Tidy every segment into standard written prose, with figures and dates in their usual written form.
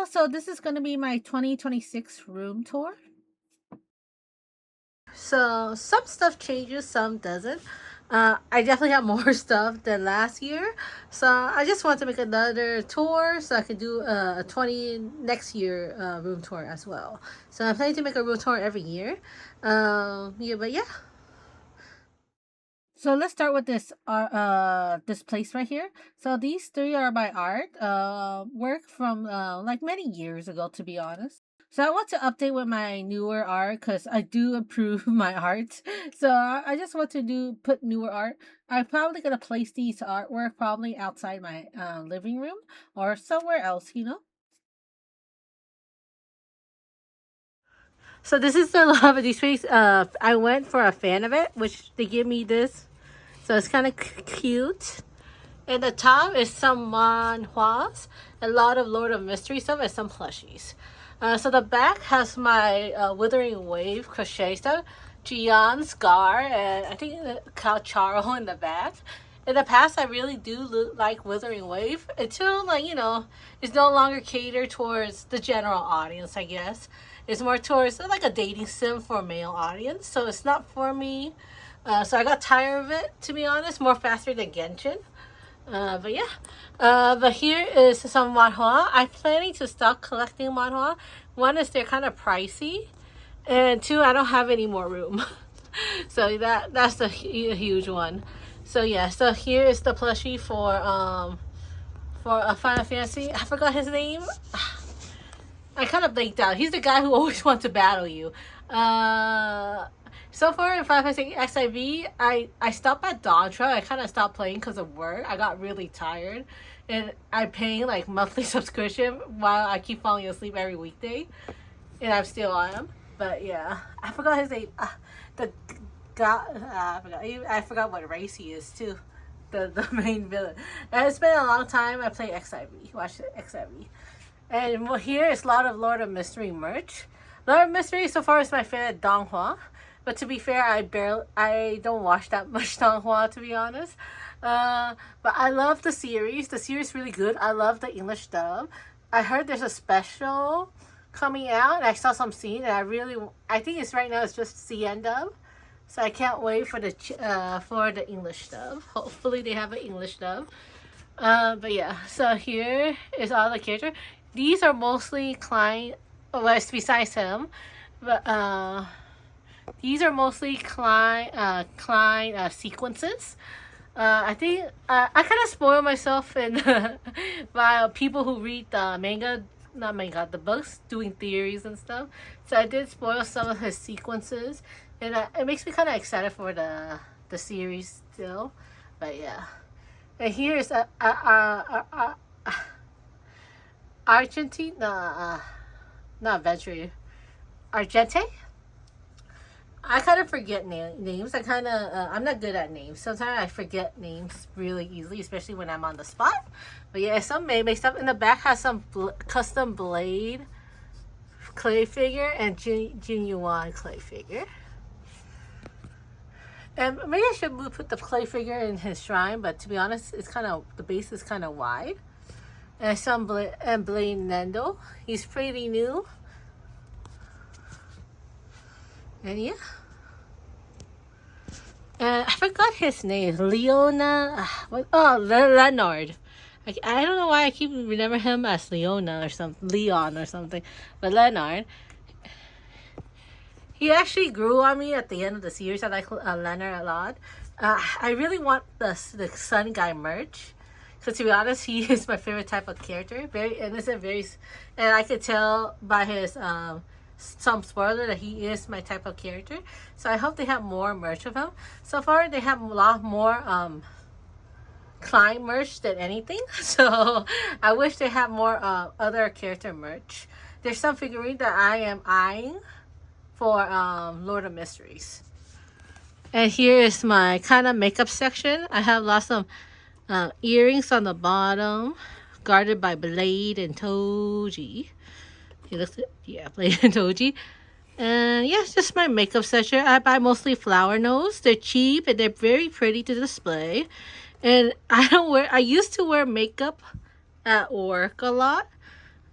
Hello, so this is going to be my 2026 room tour. So some stuff changes, some doesn't. I definitely have more stuff than last year. So I just want to make another tour so I can do a 20 next year room tour as well. So I'm planning to make a room tour every year. Yeah. So let's start with this place right here. So these three are my art work from like many years ago, to be honest. So I want to update with my newer art because I do improve my art. So I just want to do put newer art. I'm probably gonna place these artwork probably outside my living room or somewhere else, you know. So this is the Lava Deep Space. I went for a fan of it, which they give me this. So it's kind of cute. And the top is some manhwas, a lot of Lord of Mystery stuff, and some plushies. So the back has my Withering Wave crochet stuff, Jian, Scar, and I think Cao Charo in the back. In the past, I really do like Withering Wave until, like, you know, it's no longer catered towards the general audience, I guess. It's more towards like a dating sim for a male audience, so it's not for me. So I got tired of it, to be honest, more faster than Genshin. But yeah, but here is some manhwa. I'm planning to stop collecting manhwa. One is they're kind of pricey, and two, I don't have any more room. So that's a huge one. So yeah, so here is the plushie for a Final Fantasy. I forgot his name. I kind of blanked out. He's the guy who always wants to battle you. So far in Final Fantasy XIV, I stopped at Dawntra. I kind of stopped playing because of work. I got really tired. And I'm paying like monthly subscription while I keep falling asleep every weekday. And I'm still on him. But yeah, I forgot his name. The guy, I forgot what race he is too. The main villain. And it's been a long time I played XIV. Watched XIV. And here is a lot of Lord of Mystery merch. Lord of Mystery so far is my favorite Donghua. But to be fair, I don't watch that much Donghua, to be honest. But I love the series. The series is really good. I love the English dub. I heard there's a special coming out, and I saw some scene, and I think it's right now it's just CN dub. So I can't wait for the English dub. Hopefully they have an English dub. But yeah, so here is all the characters. These are mostly Klein, well, besides him, but these are mostly Klein sequences. I think I kind of spoil myself and by people who read the manga, not manga, the books, doing theories and stuff. So I did spoil some of his sequences, and it makes me kind of excited for the series still. But yeah, and here's Argentina, not Venture, Argente. I kind of forget names. I'm not good at names. Sometimes I forget names really easily, especially when I'm on the spot. But yeah, some Mei stuff. In the back has some custom Blade clay figure and Jin Yuan clay figure. And maybe I should put the clay figure in his shrine, but to be honest, the base is kind of wide. And some Blade Nendo. He's pretty new. And yeah. I forgot his name. Leona. Leonard. I don't know why I keep remember him as Leona or something. Leon or something. But Leonard. He actually grew on me at the end of the series. I like Leonard a lot. I really want the Sun Guy merch. So to be honest, he is my favorite type of character. Very innocent, and I could tell by his some spoiler that he is my type of character. So I hope they have more merch of him. So far they have a lot more Klein merch than anything. So I wish they had more other character merch. There's some figurine that I am eyeing for Lord of Mysteries. And here is my kind of makeup section. I have lots of earrings on the bottom, guarded by Blade and Toji. He looks, yeah, Blade and Toji. And yeah, it's just my makeup section. I buy mostly flower nose. They're cheap and they're very pretty to display. And I used to wear makeup at work a lot.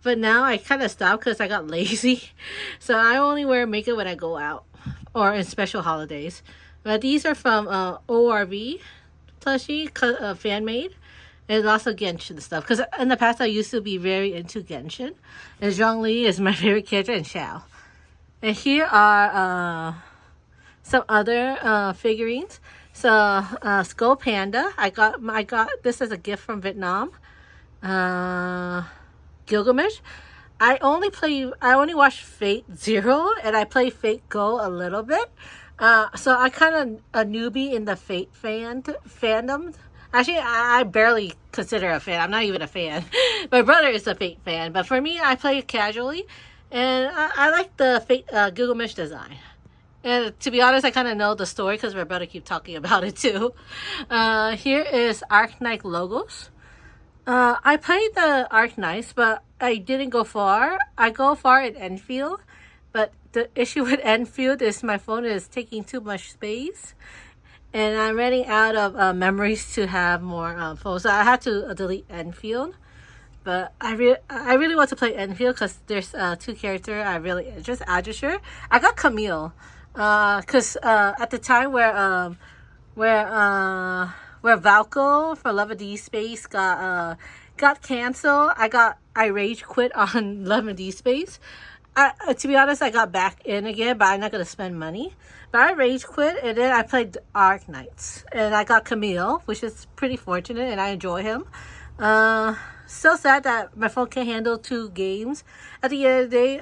but now I kind of stopped because I got lazy. So I only wear makeup when I go out or in special holidays. But these are from ORV plushie, fan made. And also Genshin stuff. Because in the past I used to be very into Genshin. And Zhongli is my favorite character, and Xiao. And here are some other figurines. So Skull Panda. I got this as a gift from Vietnam. Gilgamesh. I only watch Fate Zero, and I play Fate Go a little bit. So I kind of a newbie in the Fate fandom. Actually, I barely consider a fan. I'm not even a fan. My brother is a Fate fan, but for me, I play it casually, and I like the Fate Gilgamesh design. And to be honest, I kind of know the story because my brother keeps talking about it too. Here is Arknight logos. I played the Arknights, but I didn't go far. I go far in Enfield, but the issue with Enfield is my phone is taking too much space. And I'm running out of memories to have more photos. So I had to delete Enfield. But I really want to play Enfield because there's two characters I really just Adusher. I got Camille because at the time where Valko for Love of D Space got canceled, I rage quit on Love of D Space. To be honest, I got back in again, but I'm not gonna spend money. But I rage quit, and then I played Arknights, and I got Camille, which is pretty fortunate, and I enjoy him. So sad that my phone can't handle 2 games. At the end of the day,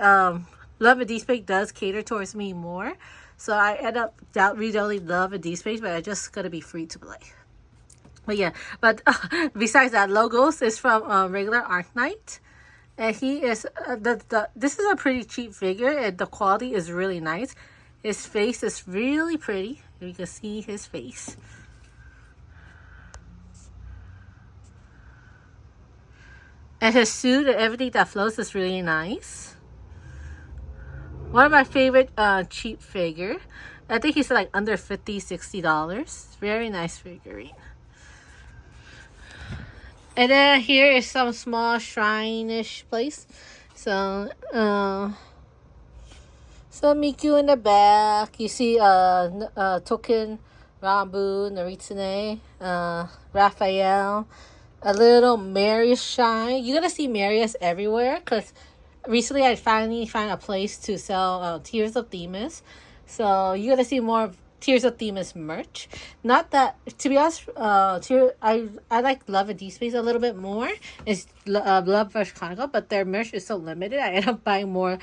Love and D Space does cater towards me more, so I end up redownloading Love and D Space, but I just gotta be free to play. But yeah, besides that, logos is from regular Arknight. And he is this is a pretty cheap figure, and the quality is really nice. His face is really pretty. You can see his face. And his suit and everything that floats is really nice. One of my favorite cheap figure. I think he's like under $50-$60. Very nice figurine. And then here is some small shrine-ish place. So Miku in the back. You see Token, Rambu, Naritsune, Raphael, a little Marius shrine. You're gonna see Marius everywhere because recently I finally found a place to sell Tears of Themis. So you're gonna see more Tears of Themis merch. Not that, to be honest, I like Love and D Space a little bit more. It's Love vs. Chronicle, but their merch is so limited. I end up buying more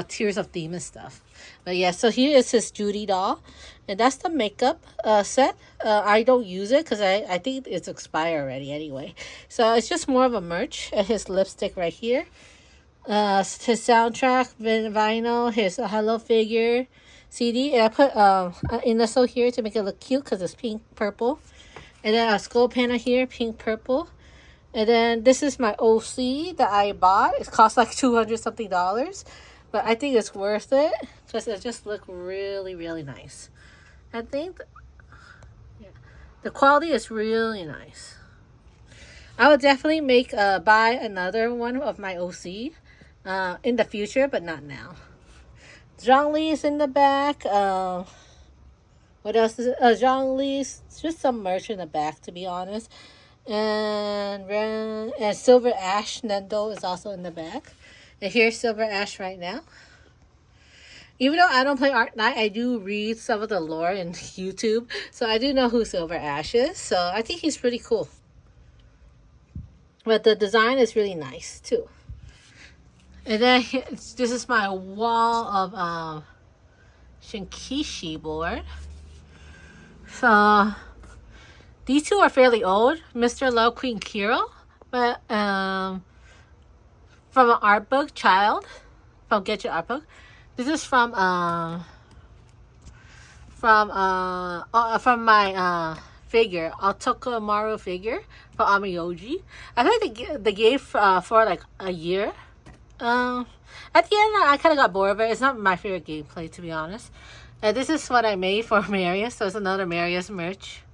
Tears of Themis stuff. But yeah, so here is his Judy doll, and that's the makeup set. I don't use it because I think it's expired already anyway. So it's just more of a merch. His lipstick right here. His soundtrack, vinyl, his Hello figure, CD, and I put Inneso here to make it look cute because it's pink purple, and then a Skull Panda here, pink purple, and then this is my OC that I bought. It cost like $200 something, but I think it's worth it because it just look really nice. I think the quality is really nice. I would definitely buy another one of my OC in the future, but not now. Zhongli is in the back. What else is it? Zhongli's just some merch in the back, to be honest. And Silver Ash Nendo is also in the back. And here's Silver Ash right now. Even though I don't play Arknight, I do read some of the lore in YouTube, so I do know who Silver Ash is. So I think he's pretty cool. But the design is really nice too. And then this is my wall of Shinkishi board. So these two are fairly old. Mr. Love, Queen Kiro, but from an art book, Child, from Get Your Art Book. This is from my figure, Otoko Maru figure for Amiyoji. I think they gave for like a year. At the end, I kind of got bored of it. It's not my favorite gameplay, to be honest. And this is what I made for Marius, so it's another Marius merch.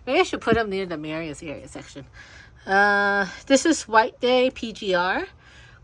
Maybe I should put them near the Marius area section. This is White Day PGR.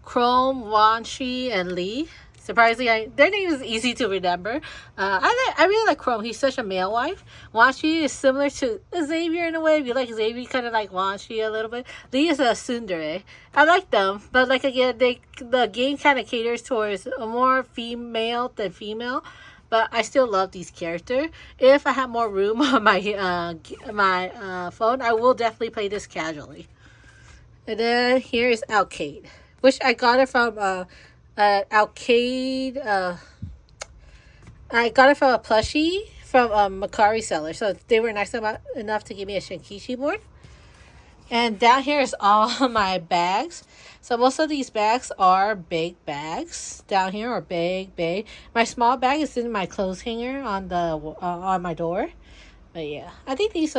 Chrome, Wanshi, and Lee. Surprisingly, their name is easy to remember. I really like Chrome. He's such a male wife. Wanshi is similar to Xavier in a way. If you like Xavier, kind of like Wanshi a little bit. Lee is a tsundere. I like them, but like again, the game kind of caters towards a more female than female. But I still love these characters. If I have more room on my phone, I will definitely play this casually. And then here is Alcade, which I got it from Alcade. I got it from a plushie from Macari seller. So they were nice enough to give me a Shinkichi board. And down here is all my bags. So most of these bags are big bags. Down here are big. My small bag is in my clothes hanger on the on my door. But yeah, I think these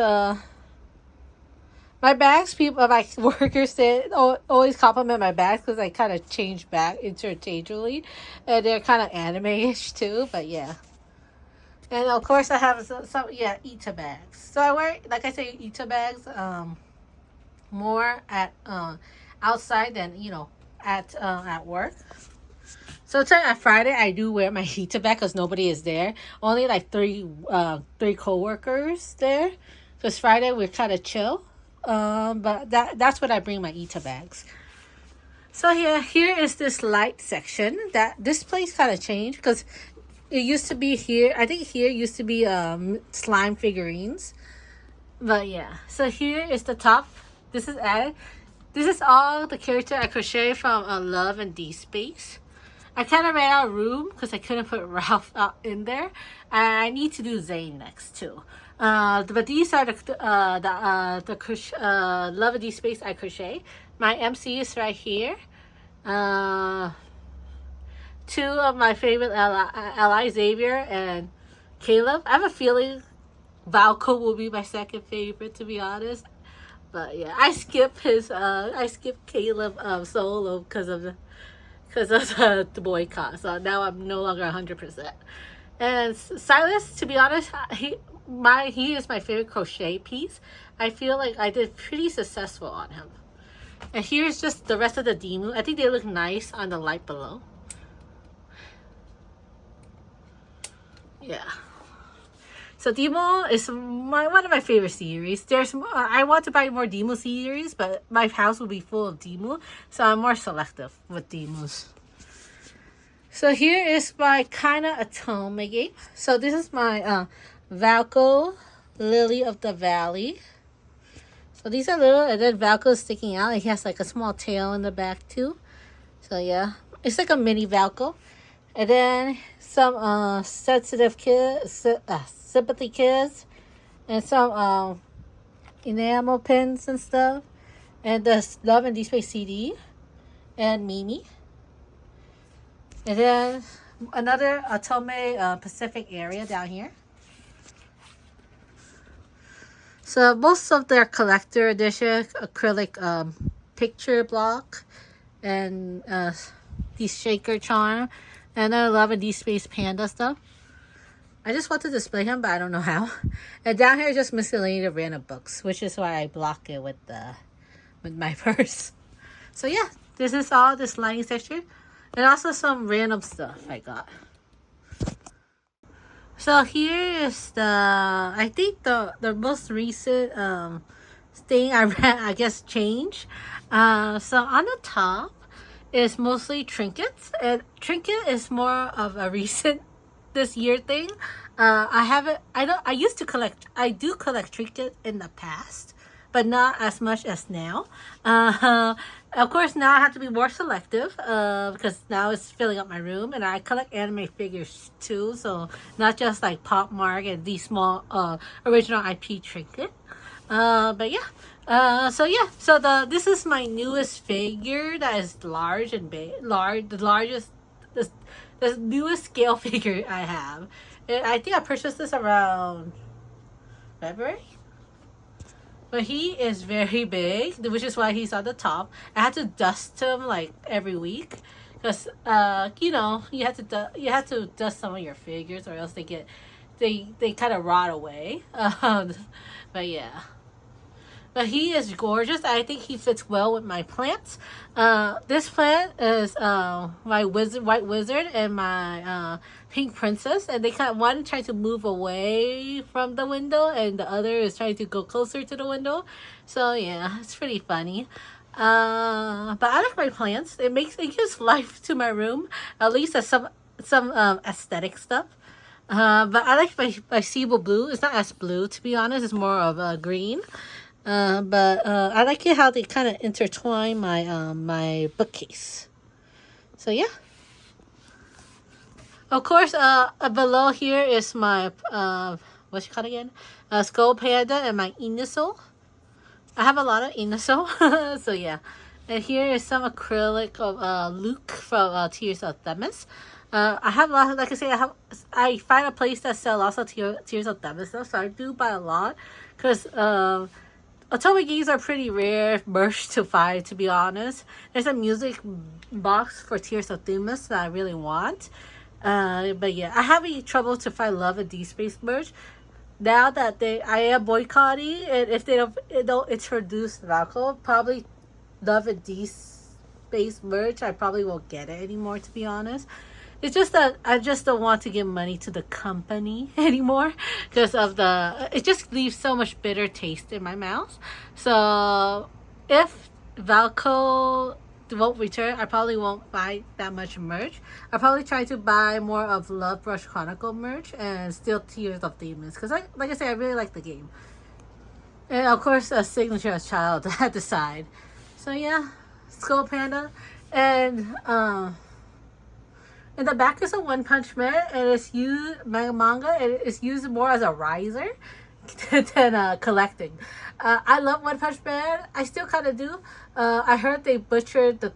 my bags, my workers always compliment my bags because I kind of change back interchangeably, and they're kind of anime-ish too. But yeah, and of course I have some Ita bags. So I wear, like I say, Ita bags more at outside than at work. So at Friday I do wear my Ita bag because nobody is there. Only like three co-workers there. Because Friday we're kind of chill. But that's what I bring my Ita bags. So here is this light section. This place kind of changed because it used to be here. I think here used to be slime figurines. But yeah, so here is the top. This is added. This is all the character I crochet from Love and D Space. I kind of ran out of room because I couldn't put Ralph in there. And I need to do Zane next too. But these are the Love and D Space I crochet. My MC is right here. Two of my favorite ally, Xavier and Caleb. I have a feeling Valko will be my second favorite, to be honest. But yeah, I skip Caleb solo because of the boycott. So now I'm no longer 100%. And Silas, to be honest, he is my favorite crochet piece. I feel like I did pretty successful on him. And here's just the rest of the Demu. I think they look nice on the light below. Yeah. So Demu is one of my favorite series. I want to buy more Demu series, but my house will be full of Demu, so I'm more selective with Demus. So here is my Kinda Atome game. So this is my Valko Lily of the Valley. So these are little, and then Valko is sticking out. He has like a small tail in the back too. So yeah, it's like a mini Valko. And then some sensitive kids, sympathy kids, and some enamel pins and stuff. And the Love and D Space CD, and Mimi. And then another Atome Pacific area down here. So most of their collector edition acrylic picture block and these shaker charm, and I love D Space Panda stuff. I just want to display him, but I don't know how. And down here is just miscellaneous random books, which is why I block it with my purse. So yeah, this is all this lining section, and also some random stuff I got. So here is I think the most recent thing I guess change. So on the top is mostly trinkets, and trinket is more of a recent this year thing. I do collect trinkets in the past, but not as much as now. Of course, now I have to be more selective because now it's filling up my room, and I collect anime figures too, so not just like Pop Mark and these small original IP trinket. But yeah, so this is my newest figure that is large and big, the newest scale figure I have. And I think I purchased this around February. But he is very big, which is why he's on the top. I had to dust him like every week because you have to dust some of your figures, or else they kind of rot away. But yeah. but he is gorgeous. I think he fits well with my plants. This plant is my white wizard and my pink princess, and they kind of one trying to move away from the window, and the other is trying to go closer to the window. So yeah, it's pretty funny. But I like my plants. It gives life to my room. At least as some aesthetic stuff. But I like my Cebu blue. It's not as blue, to be honest. It's more of a green. But I like it how they kind of intertwine my bookcase. So yeah. Of course, below here is my what's it called again? Skull Panda and my Inaso. I have a lot of Inaso. So yeah. And here is some acrylic of Luke from Tears of Themis. I have lots, like I say, I find a place that sells lots of Tears of Themis stuff, so I do buy a lot. Because Otome games are pretty rare merch to find, to be honest. There's a music box for Tears of Themis that I really want. But yeah, I have trouble to find Love and D-Space merch. Now that I am boycotting, and if they don't introduce Valko, probably Love and D-Space merch, I probably won't get it anymore, to be honest. It's just that I just don't want to give money to the company anymore because of it just leaves so much bitter taste in my mouth. So if Valko won't return, I probably won't buy that much merch. I'll probably try to buy more of Love Rush Chronicle merch and still Tears of Demons because like I said, I really like the game. And of course a signature as child at the side. So yeah, Skull Panda. And in the back is a One Punch Man, and it's used manga. And it's used more as a riser than collecting. I love One Punch Man. I still kind of do. I heard they butchered the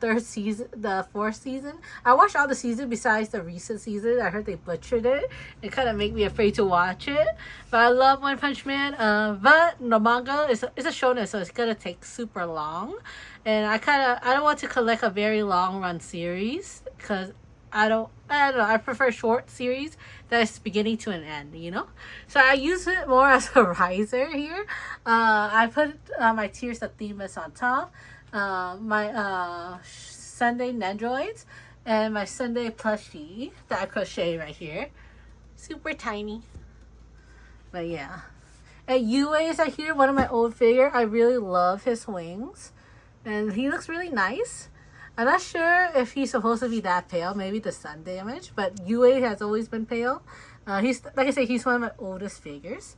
fourth season. I watched all the seasons besides the recent season. I heard they butchered it. It kind of made me afraid to watch it. But I love One Punch Man. But the manga is a shonen, so it's gonna take super long. And I don't want to collect a very long run series because I don't know. I prefer short series that's beginning to an end, you know? So I use it more as a riser here. I put my Tears of Themis on top. My Sunday Nendroids. And my Sunday plushie that I crochet right here. Super tiny. But yeah. And Yue is right here. One of my old figure. I really love his wings. And he looks really nice. I'm not sure if he's supposed to be that pale. Maybe the sun damage. But Yue has always been pale. He's, like I say, he's one of my oldest figures.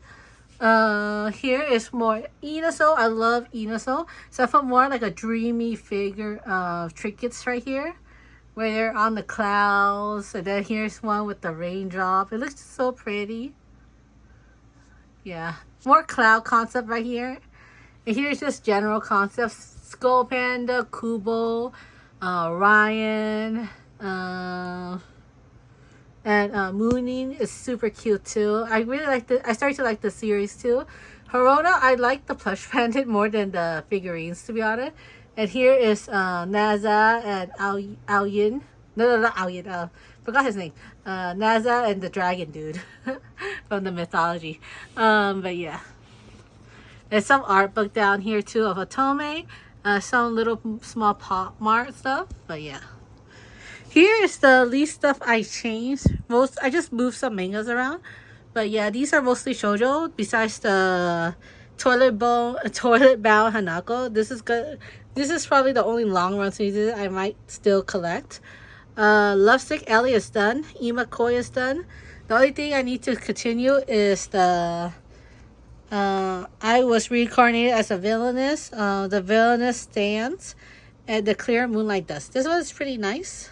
Here is more Inaso. I love Inaso. So I put more like a dreamy figure of trinkets right here. Where they're on the clouds. And then here's one with the raindrop. It looks so pretty. Yeah. More cloud concept right here. And here's just general concepts. Skull Panda, Kubo, Ryan, and Moonin is super cute too. I really like I started to like the series too. Harona, I like the plush pendant more than the figurines, to be honest. And here is Naza and Aoyin. No, not Aoyin. Forgot his name. Naza and the dragon dude from the mythology. But yeah. There's some art book down here too of Otome. Some little small pop mart stuff, but yeah. Here is the least stuff I changed. I just moved some mangas around, but yeah, these are mostly shoujo. Besides the toilet bound Hanako, this is good. This is probably the only long run season I might still collect. Lovesick Ellie is done. Ima Koi is done. The only thing I need to continue is the I was reincarnated as a villainess. The villainess stands and the clear moonlight dust. This one is pretty nice.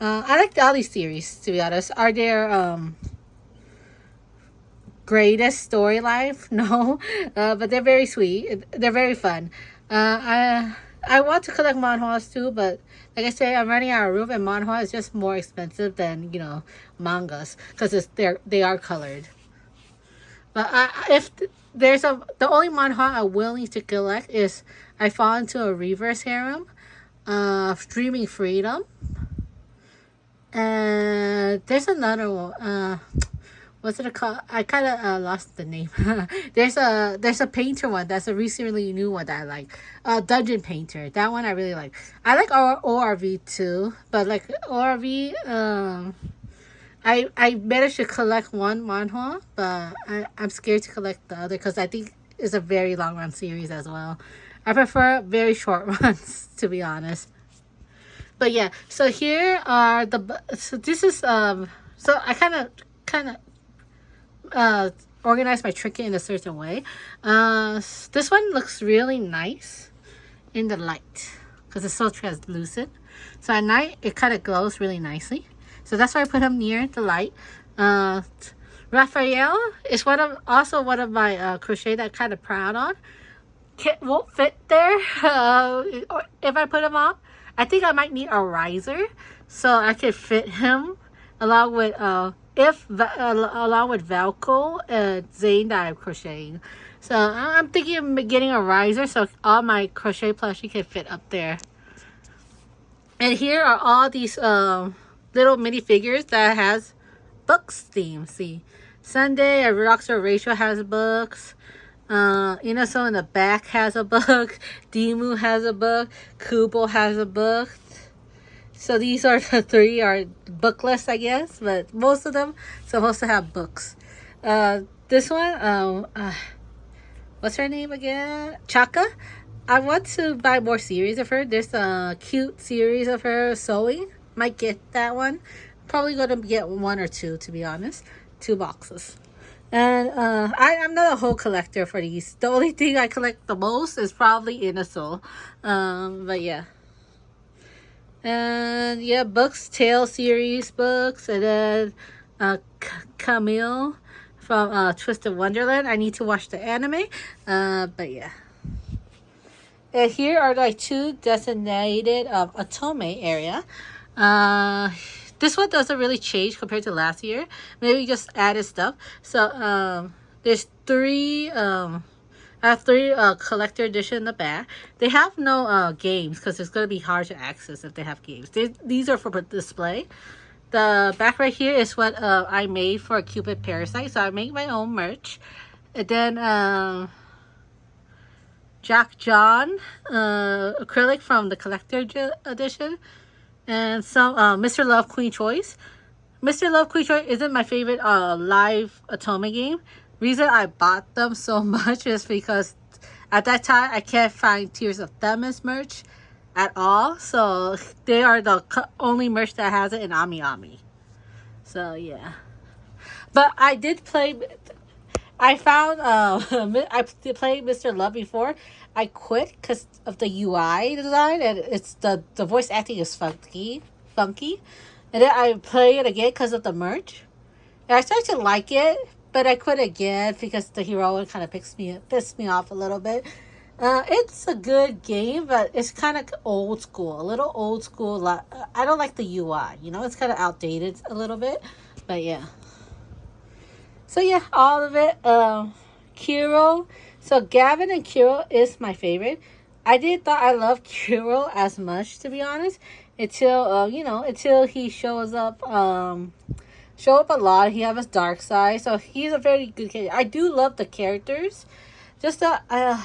I like all these series, to be honest. Are there greatest storyline? No, but they're very sweet. They're very fun. I want to collect manhwas too, but like I say, I'm running out of room, and manhwa is just more expensive than mangas because they are colored. But if there's the only manhwa I'm willing to collect is I Fall Into a Reverse Harem, Dreaming Freedom, and there's another one. what's it called? I kind of lost the name. There's a painter one that's a recently new one that I like. Dungeon Painter. That one I really like. I like ORV too, but like ORV, I managed to collect one manhwa, but I'm scared to collect the other because I think it's a very long run series as well. I prefer very short runs, to be honest. But yeah, so here are so this is so I kind of organize my trinket in a certain way. This one looks really nice in the light because it's so translucent. So at night it kind of glows really nicely. So that's why I put him near the light. Raphael is also one of my crochet that I'm kind of proud on. Won't fit there if I put him on. I think I might need a riser so I could fit him along with along with Valko and Zane that I'm crocheting. So I'm thinking of getting a riser so all my crochet plushie can fit up there. And here are all these little mini figures that has books theme. See, Sunday and Rockstar Rachel has books. Inaso in the back has a book. Dimu has a book. Kubo has a book. So these are the three are bookless, I guess, but most of them supposed to have books. This one, what's her name again? Chaka. I want to buy more series of her. There's a cute series of her sewing. Might get that one. Probably gonna get one or two, to be honest. 2 boxes. And I'm not a whole collector for these. The only thing I collect the most is probably Inaso. But yeah. And yeah, books, Tale series books, and then Camille from Twisted Wonderland. I need to watch the anime. But yeah. And here are like 2 designated Otome area. This one doesn't really change compared to last year. Maybe just added stuff. So there's 3 I have 3 collector edition in the back. They have no games because it's going to be hard to access if they have games. These are for display. The back right here is what I made for Cupid Parasite. So I make my own merch. And then Jack John acrylic from the collector edition. And some Mr. Love Queen Choice. Mr. Love Queen Choice isn't my favorite live Otome game. Reason I bought them so much is because at that time I can't find Tears of Themis merch at all. So they are the only merch that has it in Ami Ami. So yeah. But I did play. I found I played Mr. Love before. I quit because of the UI design, and it's the voice acting is funky, and then I play it again because of the merch. And I started to like it, but I quit again because the heroine kind of pissed me off a little bit. It's a good game, but it's kind of old school, a little old school. I don't like the UI. You know, it's kind of outdated a little bit, but yeah. So yeah, all of it. Kiro. So Gavin and Kiro is my favorite. I did thought I loved Kiro as much, to be honest, until until he shows up. Show up a lot. He has his dark side, so he's a very good character. I do love the characters. Just I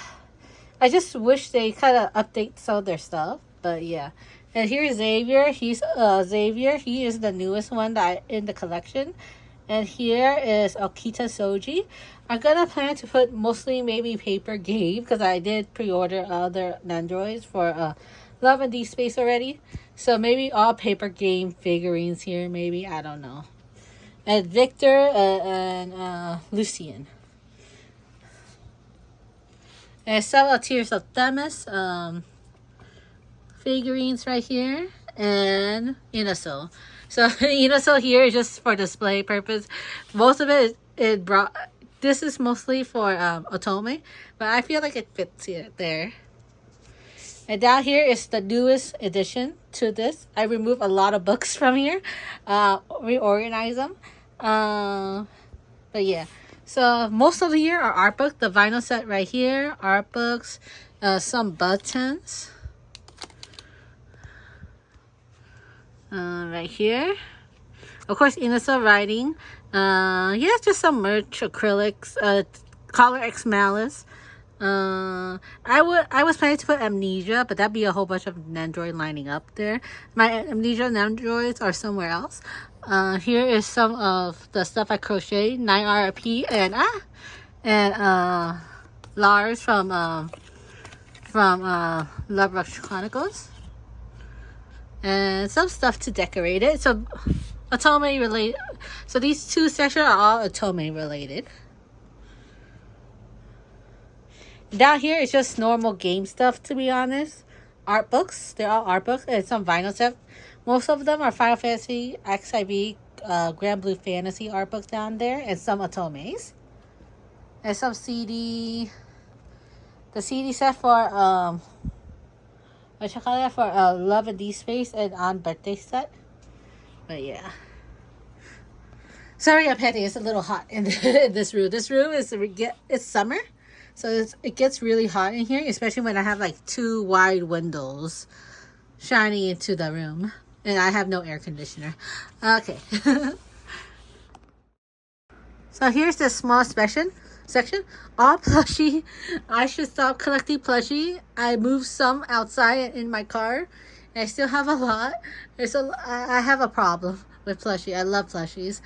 just wish they kind of update some of their stuff. But yeah. And here's Xavier. He's Xavier. He is the newest one that in the collection. And here is Okita Soji. I'm gonna plan to put mostly maybe paper game because I did pre-order other Nandroids for Love and Deep Space already. So maybe all paper game figurines here. Maybe I don't know. And Victor and Lucian. And some Tears of Themis figurines right here, and Inaso. So Inaso here is just for display purpose. Most of it brought. This is mostly for Otome, but I feel like it fits here there. And down here is the newest addition to this. I removed a lot of books from here, reorganize them. But yeah, so most of the here are art books. The vinyl set right here, art books, some buttons. Right here. Of course, Inasa writing. Yeah, just some merch, acrylics, Color X Malice. I was planning to put Amnesia, but that'd be a whole bunch of Nandroid lining up there. My Amnesia Nandroids are somewhere else. Here is some of the stuff I crocheted. 9RP and Lars from Love Rush Chronicles, and some stuff to decorate it. So Otome related. So these two sections are all Otome related. Down here is just normal game stuff, to be honest. Art books. They're all art books and some vinyl stuff. Most of them are Final Fantasy, XIV, Grand Blue Fantasy art books down there, and some Otomes. And some CD. The CD set for what you call that, for Love and D Space and On Birthday set. But yeah. Sorry, I'm petty. It's a little hot in this room. This room is it's summer. So it gets really hot in here, especially when I have like 2 wide windows shining into the room. And I have no air conditioner. Okay. So here's the small section. All plushie. I should stop collecting plushie. I moved some outside in my car. And I still have a lot. I have a problem with plushie. I love plushies.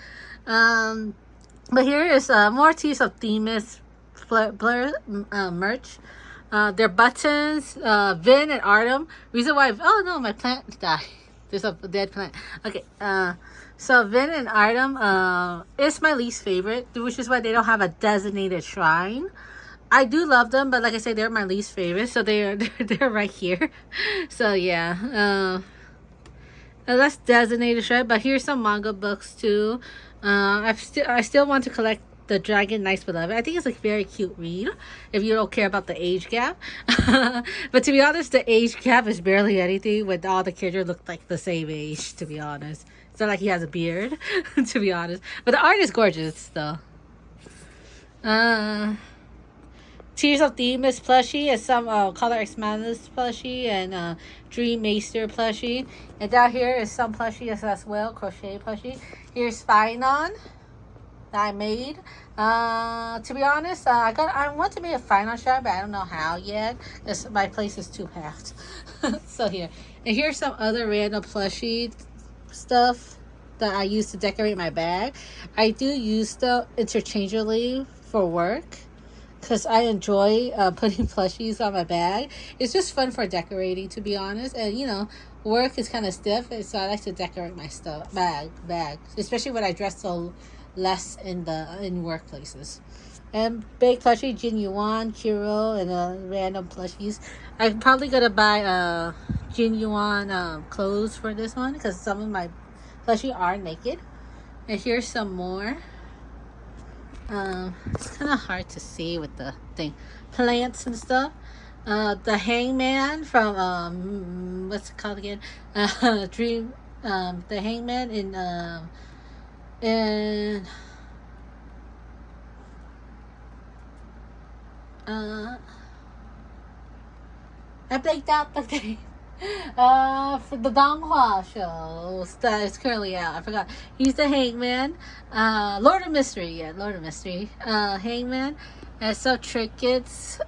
But here is more teas of Themis Blur merch. Their buttons, Vin and Artem. Reason why oh no, my plant died. There's a dead plant. Okay, so Vin and Artem is my least favorite, which is why they don't have a designated shrine. I do love them, but like I said, they're my least favorite, so they're right here. So yeah, that's designated shrine. But here's some manga books too. I still want to collect The Dragon Knights Beloved. I think it's a very cute read if you don't care about the age gap. But to be honest, the age gap is barely anything when all the characters look like the same age, to be honest. It's not like he has a beard, to be honest. But the art is gorgeous, though. Tears of Themis plushie and some Color X Malice plushie and Dream Maester plushie. And down here is some plushies as well, crochet plushie. Here's Finon I made. To be honest, I want to make a final shot, but I don't know how yet because my place is too packed. So here, and here's some other random plushie stuff that I use to decorate my bag. I do use them interchangeably for work because I enjoy putting plushies on my bag. It's just fun for decorating, to be honest, and you know, work is kind of stiff, and so I like to decorate my stuff bag, especially when I dress so less in workplaces. And big plushie, Jin Yuan, Kiro, and random plushies. I'm probably gonna buy Jin Yuan clothes for this one because some of my plushie are naked. And here's some more. It's kind of hard to see with the thing, plants and stuff. The Hangman from what's it called again? Dream. The Hangman in I blanked out the name. For the Donghua show that is currently out. I forgot. He's the Hangman. Lord of Mystery. Yeah, Lord of Mystery. Hangman. And some trinkets.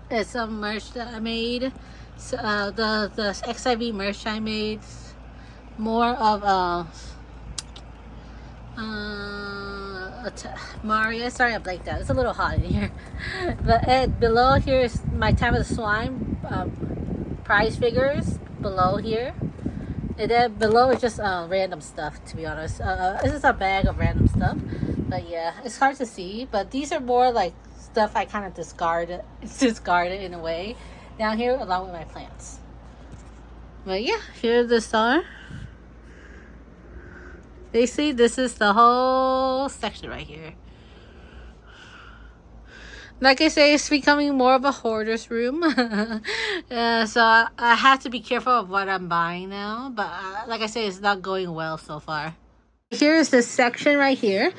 And some merch that I made. So, the XIV merch I made. More of Mario. Sorry, I blanked out. It's a little hot in here. But below here is my Time of the Slime prize figures below here, and then below is just random stuff, to be honest. This is a bag of random stuff, but yeah, it's hard to see, but these are more like stuff I kind of discarded in a way down here along with my plants. But yeah, here this are. Basically, this is the whole section right here. Like I say, it's becoming more of a hoarder's room. So I have to be careful of what I'm buying now. But like I say, it's not going well so far. Here's this section right here.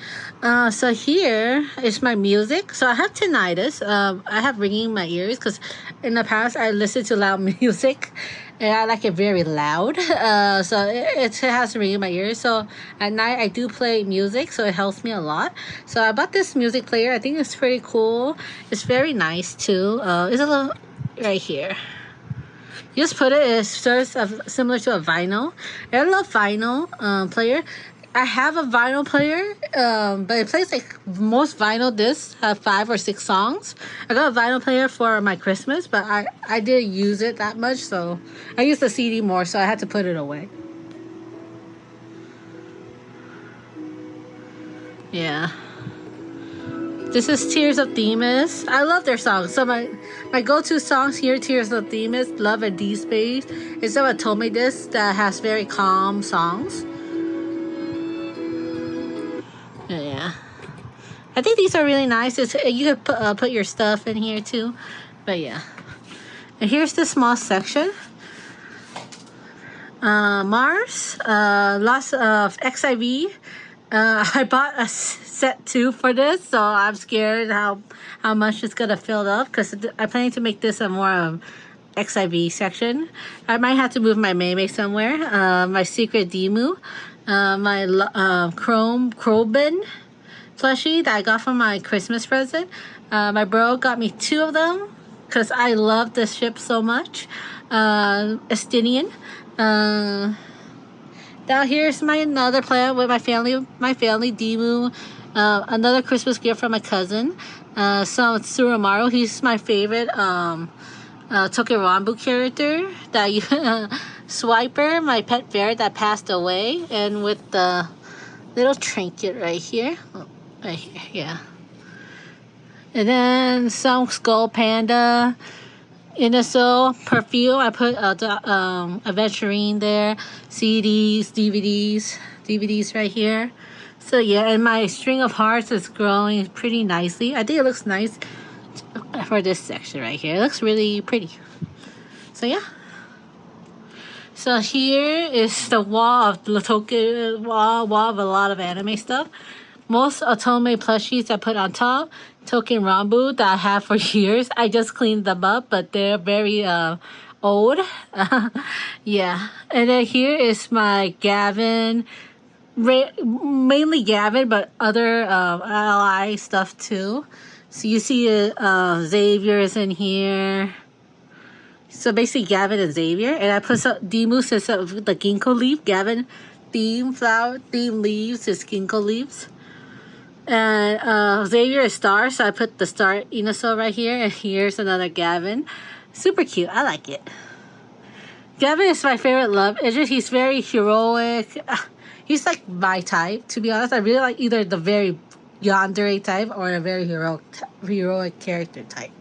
So here is my music. So I have tinnitus. I have ringing in my ears because in the past I listened to loud music and I like it very loud. So it has ringing in my ears. So at night I do play music, so it helps me a lot. So I bought this music player. I think it's pretty cool. It's very nice too. It's a little right here. You just put it. It serves similar to a vinyl. I love vinyl player. I have a vinyl player, but it plays like most vinyl discs have 5 or 6 songs. I got a vinyl player for my Christmas, but I didn't use it that much, so I used the CD more, so I had to put it away. Yeah. This is Tears of Themis. I love their songs. So my go-to songs here, Tears of Themis, Love and D Space. It's a Otome disc that has very calm songs. Yeah, I think these are really nice. You could put your stuff in here too, but yeah. And here's the small section. Mars, lots of XIV. I bought a set 2 for this, so I'm scared how much it's gonna fill up because I'm planning to make this a more XIV section. I might have to move my Maymay somewhere. My Secret Demu. My Krobin plushie that I got from my Christmas present. My bro got me 2 of them because I love this ship so much. Estinian. Down here's my another planet with my family Demu. Another Christmas gift from my cousin. Some Tsurumaru. He's my favorite Tokerambu character that you Swiper, my pet bear that passed away, and with the little trinket right here. Right here, yeah. And then some Skull Panda, Inaso, perfume. I put Aventurine there, CDs, DVDs right here. So yeah, and my string of hearts is growing pretty nicely. I think it looks nice for this section right here. It looks really pretty. So yeah. So here is the wall of the Token wall of a lot of anime stuff. Most Otome plushies I put on top. Token Rambu that I have for years. I just cleaned them up, but they're very old. Yeah. And then here is my Gavin. Mainly Gavin, but other ally stuff too. So you see Xavier is in here. So basically Gavin and Xavier. And I put some Demu says the ginkgo leaf. Gavin theme leaves is ginkgo leaves. And Xavier is Star, so I put the Star Inaso right here. And here's another Gavin. Super cute. I like it. Gavin is my favorite love interest. He's very heroic. He's like my type, to be honest. I really like either the very yandere type or a very heroic character type.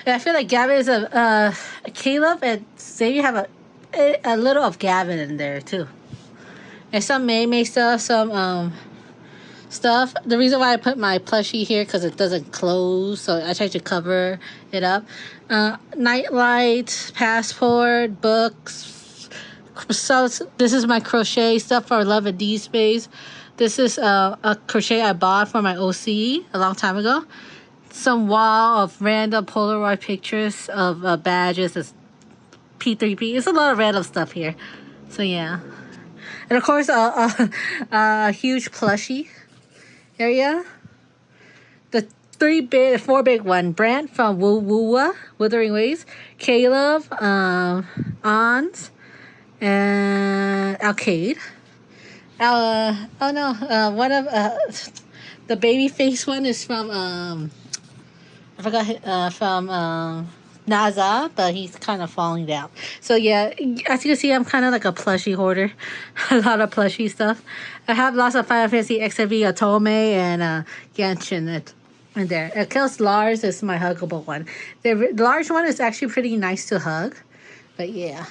And I feel like Gavin is a Caleb and Xavier have a little of Gavin in there too. And some Maymay stuff, some stuff. The reason why I put my plushie here because it doesn't close, so I try to cover it up. Nightlight, passport, books. So this is my crochet stuff for Love and D Space. This is a crochet I bought for my OC a long time ago. Some wall of random Polaroid pictures of badges as P3P. It's a lot of random stuff here. So yeah. And of course a huge plushie area. The 4 big one. Brant from Wuwa, Wuthering Waves. Caleb, Ons, and Arcade. One of the baby face one is from I forgot from Naza, but he's kind of falling down. So yeah, as you can see, I'm kind of like a plushie hoarder. A lot of plushie stuff. I have lots of Final Fantasy XIV, Otome, and Genshin in there. Kills Lars is my huggable one. The large one is actually pretty nice to hug, but yeah.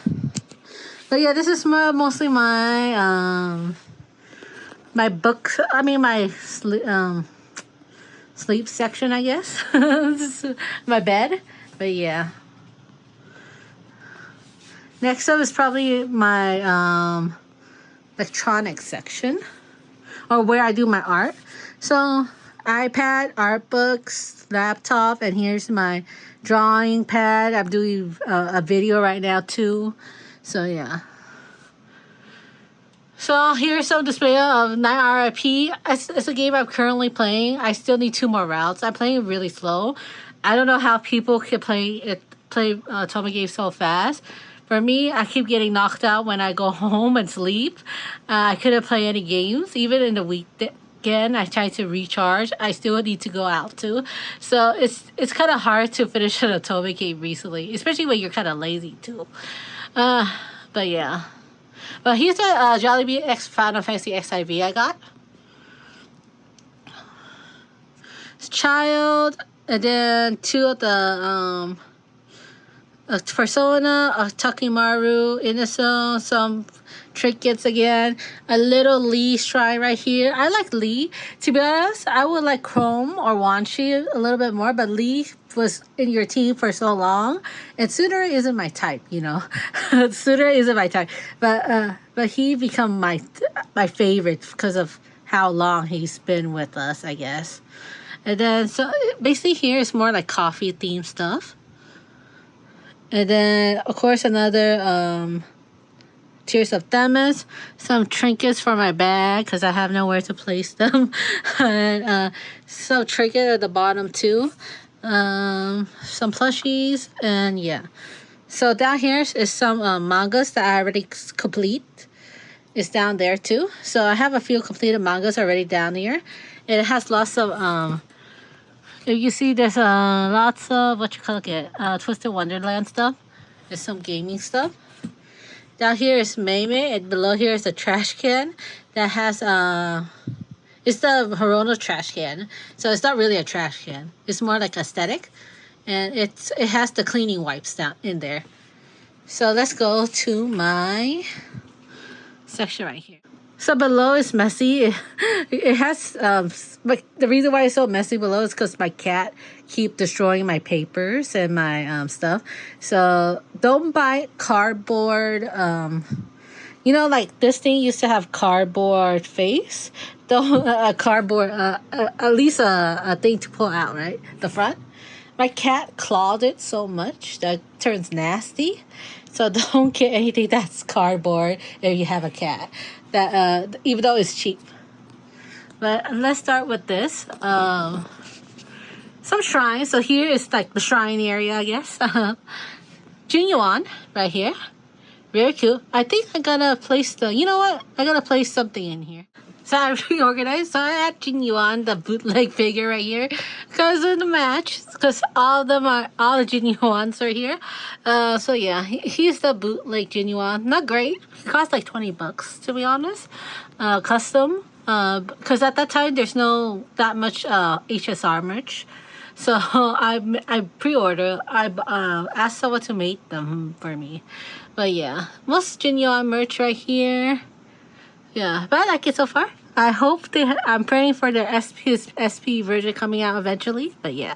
But yeah, this is mostly my my book. I mean my sleep section, I guess. This is my bed. But yeah. Next up is probably my electronics section, or where I do my art. So iPad, art books, laptop, and here's my drawing pad. I'm doing a video right now too. So yeah. So here's some display of Night RIP. It's a game I'm currently playing. I still need 2 more routes. I'm playing it really slow. I don't know how people can play Otome games so fast. For me, I keep getting knocked out when I go home and sleep. I couldn't play any games. Even in the weekend, I try to recharge. I still need to go out too. So it's kind of hard to finish an Otome game recently, especially when you're kind of lazy too. But yeah. But here's the Jollibee X Final Fantasy XIV I got. It's Child, and then 2 of the Persona, Takimaru, Innocent, some trinkets again. A little Lee shrine right here. I like Lee. To be honest, I would like Chrome or Wanshi a little bit more, but Lee was in your team for so long, and Tsundere isn't my type, you know. Tsundere isn't my type, but he become my favorite because of how long he's been with us, I guess. And then so basically here is more like coffee themed stuff, and then of course another Tears of Themis, some trinkets for my bag because I have nowhere to place them, and some trinket at the bottom too. Some plushies, and yeah. So down here is some mangas that I already complete. It's down there too. So I have a few completed mangas already down here. It has lots of if you see, there's lots of Twisted Wonderland stuff. There's some gaming stuff. Down here is Meimei, and below here is a trash can that has it's the Hirono trash can. So it's not really a trash can. It's more like aesthetic. And it has the cleaning wipes down in there. So let's go to my section right here. So below is messy. It has but the reason why it's so messy below is because my cat keep destroying my papers and my stuff. So don't buy cardboard. You know, like this thing used to have cardboard face. Don't cardboard at least a thing to pull out, right? The front. My cat clawed it so much that it turns nasty. So don't get anything that's cardboard if you have a cat. That even though it's cheap. But let's start with this. Some shrines. So here is like the shrine area, I guess. Jinyuan right here. Very cute. I think I'm gonna place the. You know what? I'm gonna place something in here. So I reorganized. So I had Jinyuan, the bootleg figure right here, because of the match. Because all the Jinyuans are here. So yeah, he's the bootleg Jinyuan. Not great. It costs like $20 to be honest. Custom. Because at that time there's no that much HSR merch. So I pre-order. I asked someone to make them for me. But yeah, most Jinyuan merch right here. Yeah, but I like it so far. I hope I'm praying for their SP version coming out eventually. But yeah,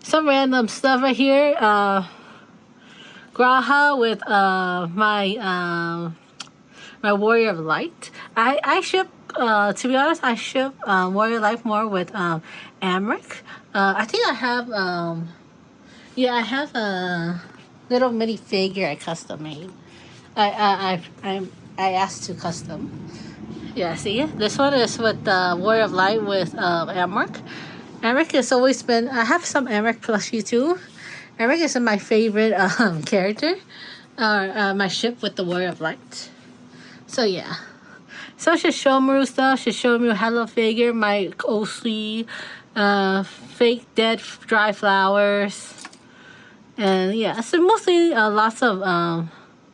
some random stuff right here. Graha with my Warrior of Light. I ship. To be honest, I ship Warrior of Light more with Amric. I think I have. Yeah, I have a little mini figure I custom made. I asked to custom. Yeah, see, this one is with Warrior of Light with Amric. Amric has always been. I have some Amric plushie too. Amric is my favorite character. My ship with the Warrior of Light. So yeah. So Shishomaru stuff. Shishomaru Hello figure. My Oshi fake dead dry flowers. And yeah, so mostly lots of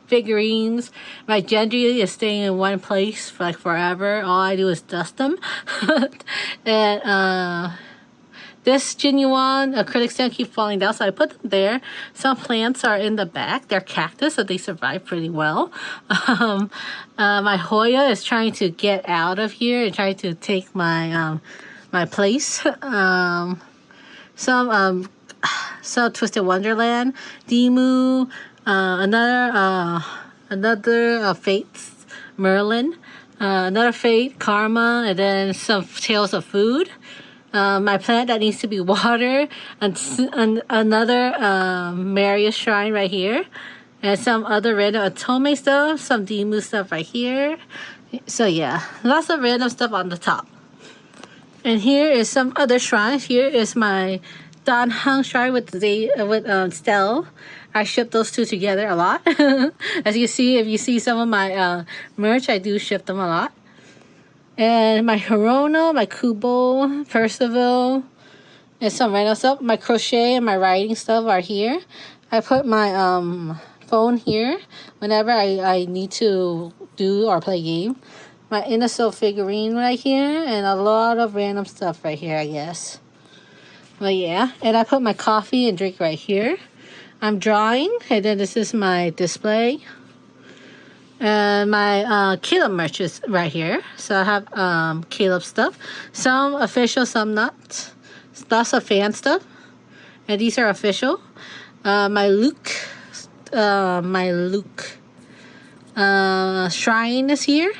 figurines. My Genji is staying in one place for like forever. All I do is dust them. And this Jinyuan acrylic stand keep falling down, so I put them there. Some plants are in the back. They're cactus, so they survive pretty well. My Hoya is trying to get out of here and trying to take my my place. Some Twisted Wonderland, Demu, another Fates Merlin, another Fate, Karma, and then some Tales of Food. My plant that needs to be watered, and another Marius shrine right here, and some other random Otome stuff, some Demu stuff right here. So yeah, lots of random stuff on the top. And here is some other shrines. Here is my Dan Heng shrine with Stell. I ship those two together a lot. As you see, if you see some of my merch, I do ship them a lot. And my Hirono, my Kubo, Percival, and some random stuff. My crochet and my writing stuff are here. I put my phone here whenever I need to do or play game. My Inaso figurine right here, and a lot of random stuff right here, I guess. But yeah, and I put my coffee and drink right here. I'm drawing, and then this is my display. And my Caleb merch is right here. So I have Caleb stuff. Some official, some not. Lots of fan stuff. And these are official. My Luke shrine is here.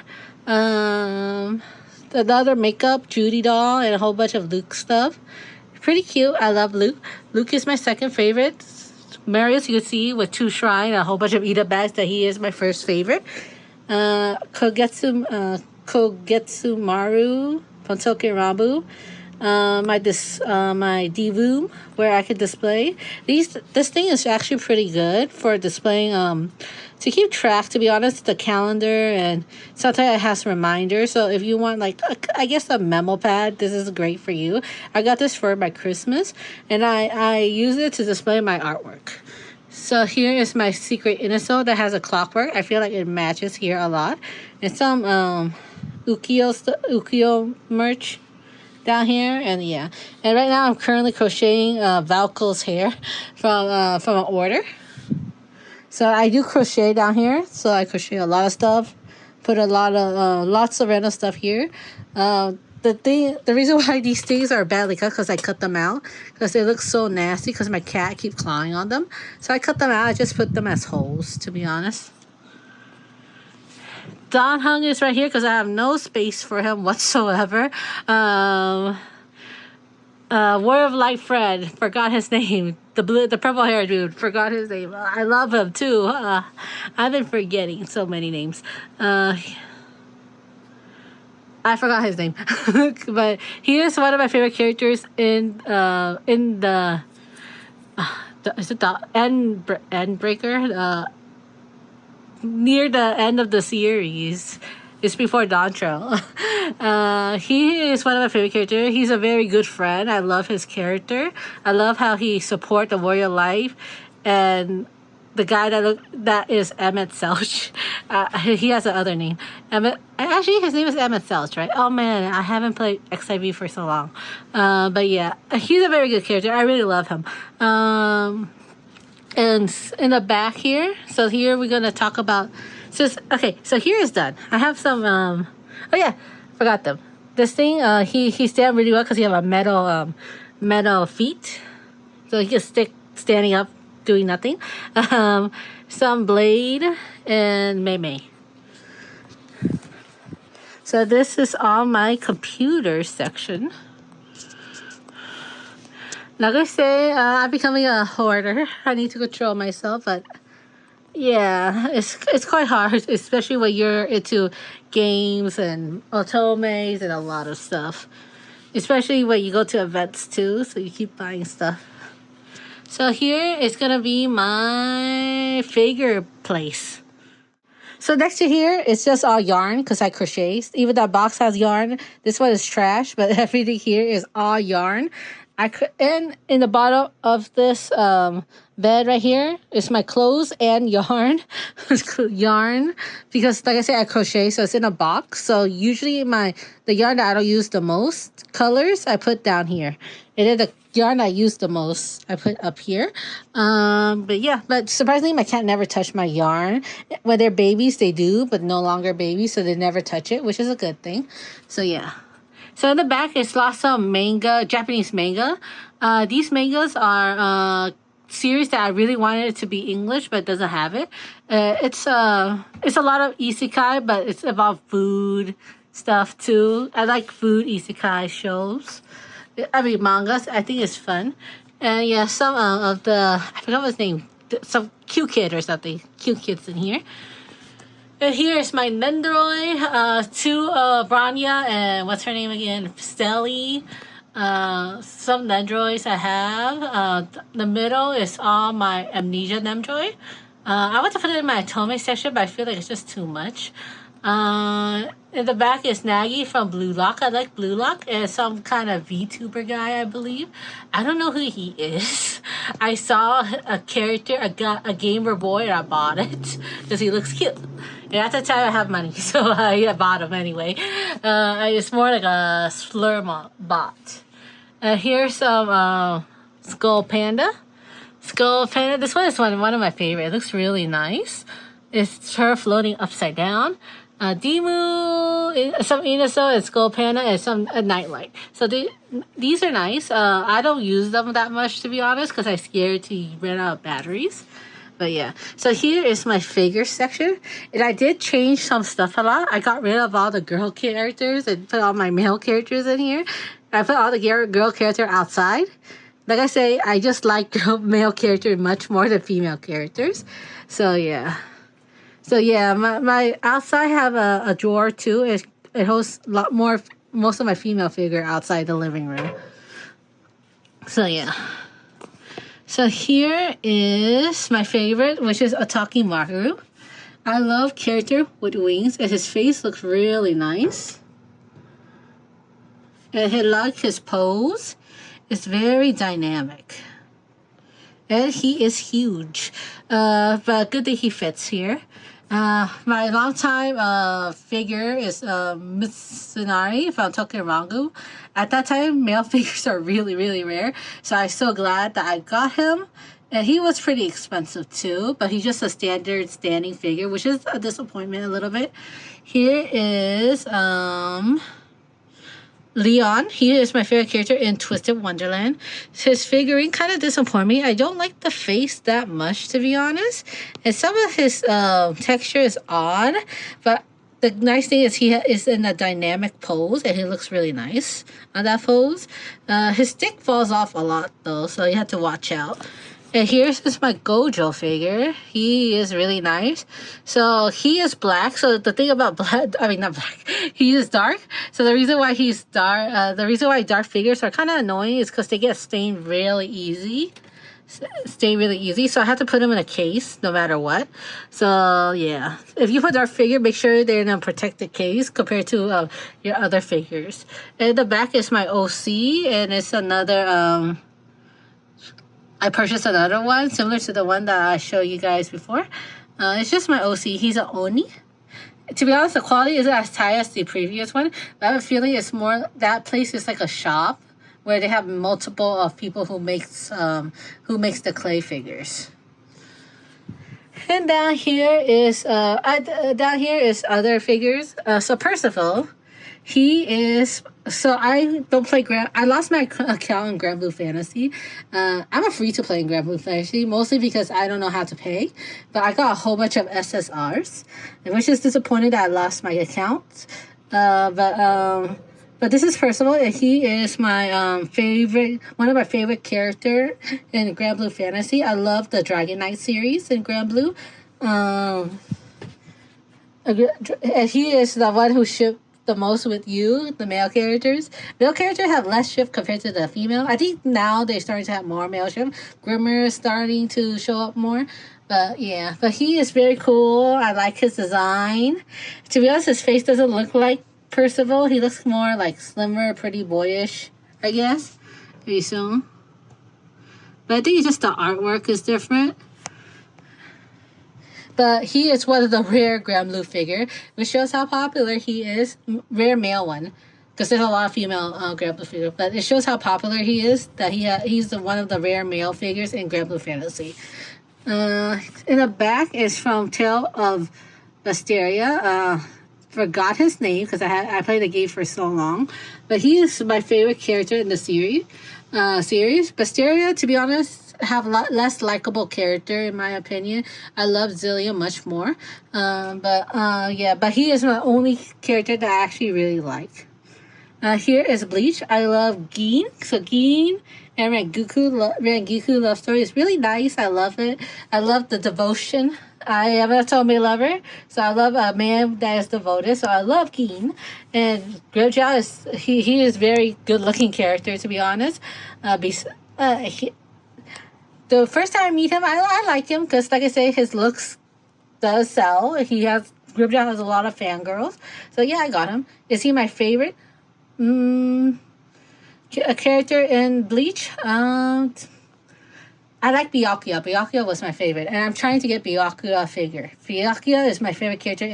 Another makeup, Judy doll, and a whole bunch of Luke stuff. Pretty cute. I love Luke. Luke is my second favorite. Marius, you can see with 2 shrine, a whole bunch of Ida bags, that he is my first favorite. Kogetsu Maru from Tokyo Rabu. My Divoom, where I could display this thing is actually pretty good for displaying to keep track, to be honest, the calendar, and sometimes it has reminders. So if you want, like, I guess a memo pad, this is great for you. I got this for my Christmas, and I use it to display my artwork. So here is my secret Inaso that has a clockwork. I feel like it matches here a lot. And some Ukiyo merch down here, and yeah. And right now I'm currently crocheting Valko's hair from an order. So I do crochet down here. So I crochet a lot of stuff. Put a lot of lots of random stuff here. The reason why these things are badly cut, because I cut them out because they look so nasty, because my cat keeps clawing on them. So I cut them out. I just put them as holes, to be honest. Dan Heng is right here because I have no space for him whatsoever. Word of Light Fred, forgot his name. The purple hair dude, forgot his name. I love him too. I've been forgetting so many names. I forgot his name, but he is one of my favorite characters in the is it the Endbreaker? Near the end of the series. It's before Dantro. He is one of my favorite characters. He's a very good friend. I love his character. I love how he supports the warrior life. And the guy that is Emmett Selch. He has another name. Actually, his name is Emmett Selch, right? Oh man, I haven't played XIV for so long. But yeah, he's a very good character. I really love him. And in the back here, so here we're gonna talk about. So here is done. I have some. Oh yeah, forgot them. This thing, he stand really well because he have a metal feet, so he can stick standing up, doing nothing. Some Blade and Mei. So this is all my computer section. Like I say, I'm becoming a hoarder. I need to control myself, but yeah, it's quite hard, especially when you're into games and otomes and a lot of stuff. Especially when you go to events too, so you keep buying stuff. So here is gonna be my figure place. So next to here, it's just all yarn because I crochet. Even that box has yarn. This one is trash, but everything here is all yarn. And in the bottom of this bed right here is my clothes and yarn. Yarn, because like I said, I crochet, so it's in a box. So usually the yarn that I don't use the most, colors, I put down here. And then the yarn I use the most, I put up here. But yeah, but surprisingly, my cat never touched my yarn. When they're babies, they do, but no longer babies, so they never touch it, which is a good thing. So yeah. So in the back is lots of manga, Japanese manga. These mangas are series that I really wanted it to be English, but it doesn't have it. It's a lot of isekai, but it's about food stuff too. I like food isekai shows. I mean mangas. I think it's fun. And yeah, some of the, I forgot what his name. Some cute kid or something. Cute kids in here. And here is my Nendoroid, two Branya and what's her name again? Stelly. Some Nendroids I have. The middle is all my Amnesia Nendroid. I want to put it in my Atome section, but I feel like it's just too much. In the back is Nagi from Blue Lock. I like Blue Lock, and some kind of VTuber guy, I believe. I don't know who he is. I saw a character, a gamer boy, and I bought it because he looks cute. And at the time, I have money, so I bought him anyway. It's more like a slur bot. Here's some Skull Panda. Skull Panda. This one is one of my favorites. It looks really nice. It's her floating upside down. Dimu, some Inaso, and Skull Panda, and some Nightlight. So these are nice. I don't use them that much, to be honest, because I'm scared to run out of batteries. But yeah, so here is my figure section, and I did change some stuff a lot. I got rid of all the girl characters and put all my male characters in here. I put all the girl character outside. Like I say, I just like male characters much more than female characters. So yeah. So yeah, my outside have a drawer too. It holds a lot more, most of my female figure outside the living room. So yeah. So here is my favorite, which is Ataki Maru. I love character with wings, and his face looks really nice. And I like his pose. It's very dynamic. And he is huge. But good that he fits here. My longtime figure is Mitsunari from Tokirangu. At that time, male figures are really, really rare. So I'm so glad that I got him. And he was pretty expensive too, but he's just a standard standing figure, which is a disappointment a little bit. Here is Leon. He is my favorite character in Twisted Wonderland. His figurine kind of disappointed me. I don't like the face that much, to be honest. And some of his texture is odd, but the nice thing is he is in a dynamic pose, and he looks really nice on that pose. His stick falls off a lot, though, so you have to watch out. And here's my Gojo figure. He is really nice. So he is black. So the thing about black, I mean not black, he is dark. So the reason why he's dark, the reason why dark figures are kind of annoying is because they get stained really easy. So I have to put them in a case no matter what. So yeah, if you put dark figure, make sure they're in a protected case compared to your other figures. And the back is my OC, and it's another I purchased another one similar to the one that I showed you guys before. It's just my OC. He's an Oni. To be honest, the quality isn't as high as the previous one, but I have a feeling it's more, that place is like a shop where they have multiple of people who makes the clay figures. And down here is other figures. So Percival, he is. So I don't play I lost my account in Granblue Fantasy. I'm a free to play in Granblue Fantasy, mostly because I don't know how to pay. But I got a whole bunch of SSRs, which is disappointing that I lost my account. But this is Percival, and he is my favorite, one of my favorite character in Granblue Fantasy. I love the Dragon Knight series in Granblue. And he is the one who shipped the most with you, the male characters. Male characters have less shift compared to the female. I think now they're starting to have more male shift. Grimmer is starting to show up more. But yeah, but he is very cool. I like his design. To be honest, his face doesn't look like Percival. He looks more like slimmer, pretty boyish, I guess. Very soon. But I think it's just the artwork is different. But he is one of the rare Granblue figure, which shows how popular he is. Rare male one, because there's a lot of female Granblue figure. But it shows how popular he is, that he's one of the rare male figures in Granblue Fantasy. In the back is from Tale of Vesperia. Forgot his name because I played the game for so long. But he is my favorite character in the series. Vesperia, to be honest, have a lot less likable character in my opinion. I love Zillion much more. But he is my only character that I actually really like. Here is Bleach. I love Gin. So Gin and Rengoku love story is really nice. I love it. I love the devotion. I am a Otome lover, so I love a man that is devoted. So I love Gin, and Grimmjow he is very good looking character to be honest. The first time I meet him, I like him because like I say, his looks does sell. Grimmjow has a lot of fangirls, so yeah, I got him. Is he my favorite? A character in Bleach. I like Byakuya. Byakuya was my favorite, and I'm trying to get Byakuya figure. Byakuya is my favorite character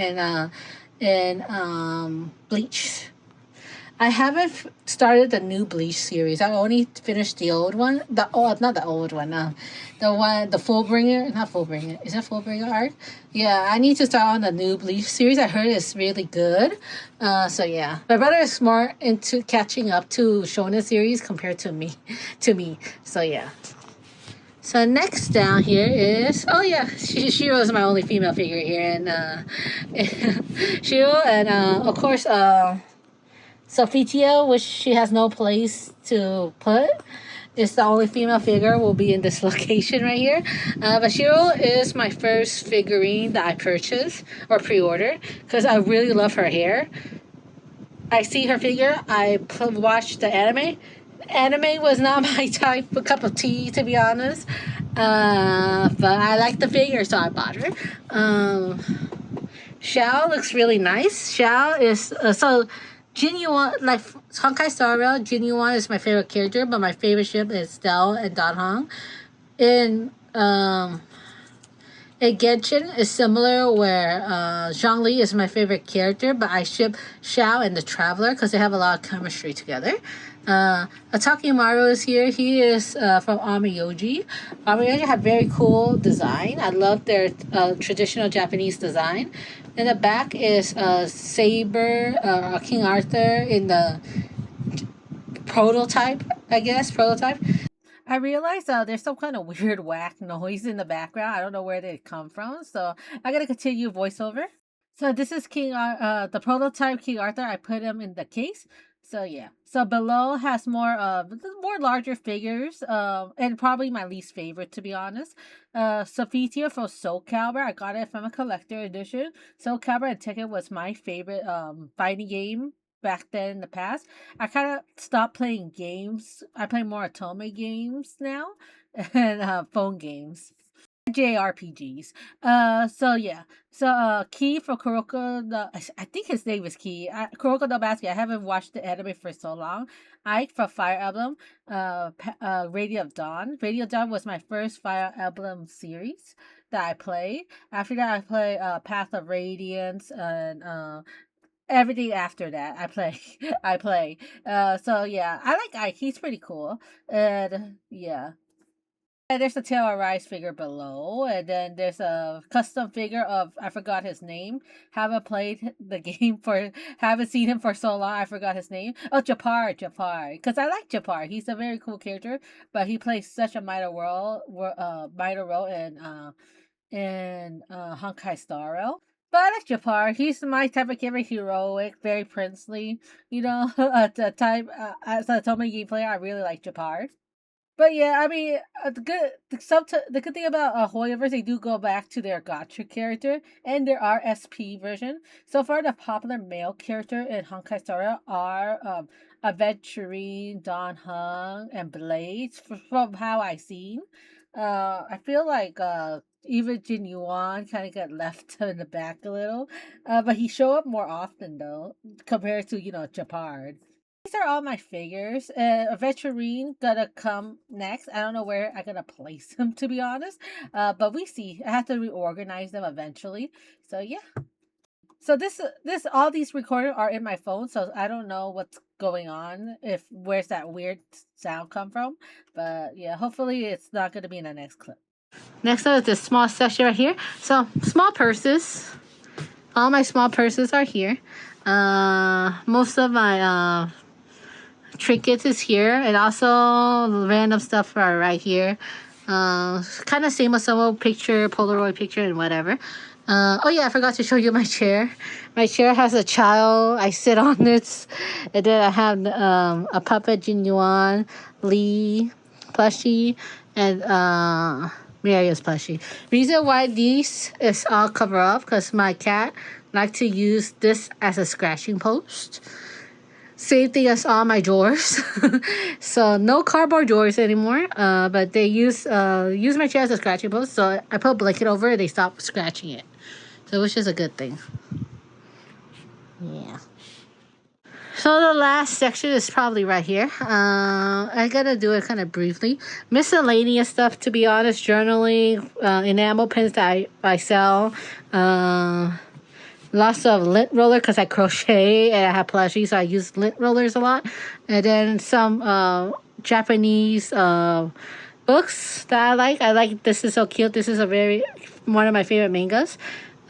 in Bleach. I haven't started the new Bleach series. I only finished the old one. Not the old one. The Fullbringer, not Fullbringer. Is that Fullbringer arc? Yeah, I need to start on the new Bleach series. I heard it's really good. So yeah, my brother is more into catching up to Shonen series compared to me. So yeah. So next down here is Shiro is my only female figure here, and Shiro and of course Sophitia, which she has no place to put. It's the only female figure will be in this location right here. But Shiro is my first figurine that I purchased or pre-ordered because I really love her hair. I see her figure. I watched the anime. Anime was not my type of cup of tea, to be honest. But I like the figure, so I bought her. Xiao looks really nice. Xiao is Jinyuan, like Honkai Star Rail, Jinyuan is my favorite character, but my favorite ship is Stell and Dan Heng. In Genshin is similar where Zhongli is my favorite character, but I ship Xiao and the Traveler because they have a lot of chemistry together. Itachimaru is here. He is from Amiyoji. Amiyoji have very cool design. I love their traditional Japanese design. In the back is Saber, King Arthur in the prototype. I realized there's some kind of weird whack noise in the background. I don't know where they come from, so I gotta continue voiceover. So this is the prototype King Arthur. I put him in the case. So yeah. So below has more larger figures, and probably my least favorite to be honest. Sophitia from Soul Calibur. I got it from a collector edition. Soul Calibur and Tekken was my favorite fighting game back then in the past. I kind of stopped playing games. I play more Otome games now and phone games. JRPGs. So yeah. So Key for Kuroko I think his name is Key. Kuroko no Basket. I haven't watched the anime for so long. Ike for Fire Emblem. Radiant Dawn. Radiant Dawn was my first Fire Emblem series that I played. After that I play Path of Radiance and everything after that I play. So yeah, I like Ike. He's pretty cool. And yeah. And there's a Tail of Rise figure below, and then there's a custom figure of I forgot his name. Haven't seen him for so long. I forgot his name. Oh, Japar, because I like Japar. He's a very cool character, but he plays such a minor role in Honkai Star Rail. But I like Japar. He's my type of character, heroic, very princely. You know, the type as a Otome game player, I really like Japar. But yeah, I mean, the good thing about Hoyoverse, they do go back to their Gacha character and their RSP version. So far, the popular male character in Honkai Star Rail are Aventurine, Dan Heng, and Blades. From how I seen, I feel like even Jin Yuan kind of got left in the back a little, but he show up more often though compared to Japard. These are all my figures. Aventurine gonna come next. I don't know where I'm gonna place them to be honest. But we see. I have to reorganize them eventually. So yeah. So all these recordings are in my phone, so I don't know what's going on. Where's that weird sound come from? But yeah, hopefully it's not gonna be in the next clip. Next up is this small section right here. So small purses. All my small purses are here. Most of my trinkets is here, and also random stuff are right here. Kind of same as some picture, Polaroid picture, and whatever. Oh yeah, I forgot to show you my chair. My chair has a child. I sit on it, and then I have a puppet, Jinyuan, Lee, plushie, and Marius plushie. Reason why these is all covered up because my cat like to use this as a scratching post. Same thing as all my drawers. So no cardboard drawers anymore. But they use my chair as a scratching post. So I put a blanket over it. They stop scratching it. So which is a good thing. Yeah. So the last section is probably right here. I gotta do it kind of briefly. Miscellaneous stuff, to be honest. Journaling, enamel pins that I sell. Lots of lint roller because I crochet and I have plushies, so I use lint rollers a lot. And then some Japanese books that I like. I like This Is So Cute. This is one of my favorite mangas.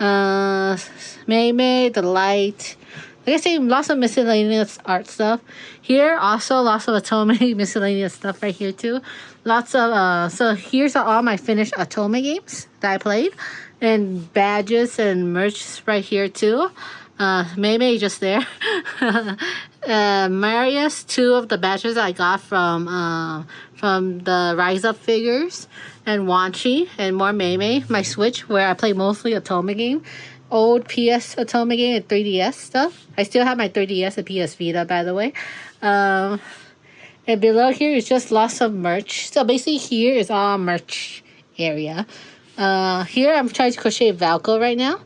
Mei, The Light. Like I say, lots of miscellaneous art stuff. Here, also lots of Otome miscellaneous stuff right here too. Lots of, so here's all my finished Otome games that I played. And badges and merch right here too. Mei just there. Marius, 2 of the badges I got from the Rise Up figures. And Wanchi and more Mei. My Switch, where I play mostly Otome game. Old PS Otome game and 3DS stuff. I still have my 3DS and PS Vita, by the way. And below here is just lots of merch. So basically here is all merch area. Here I'm trying to crochet Valko right now.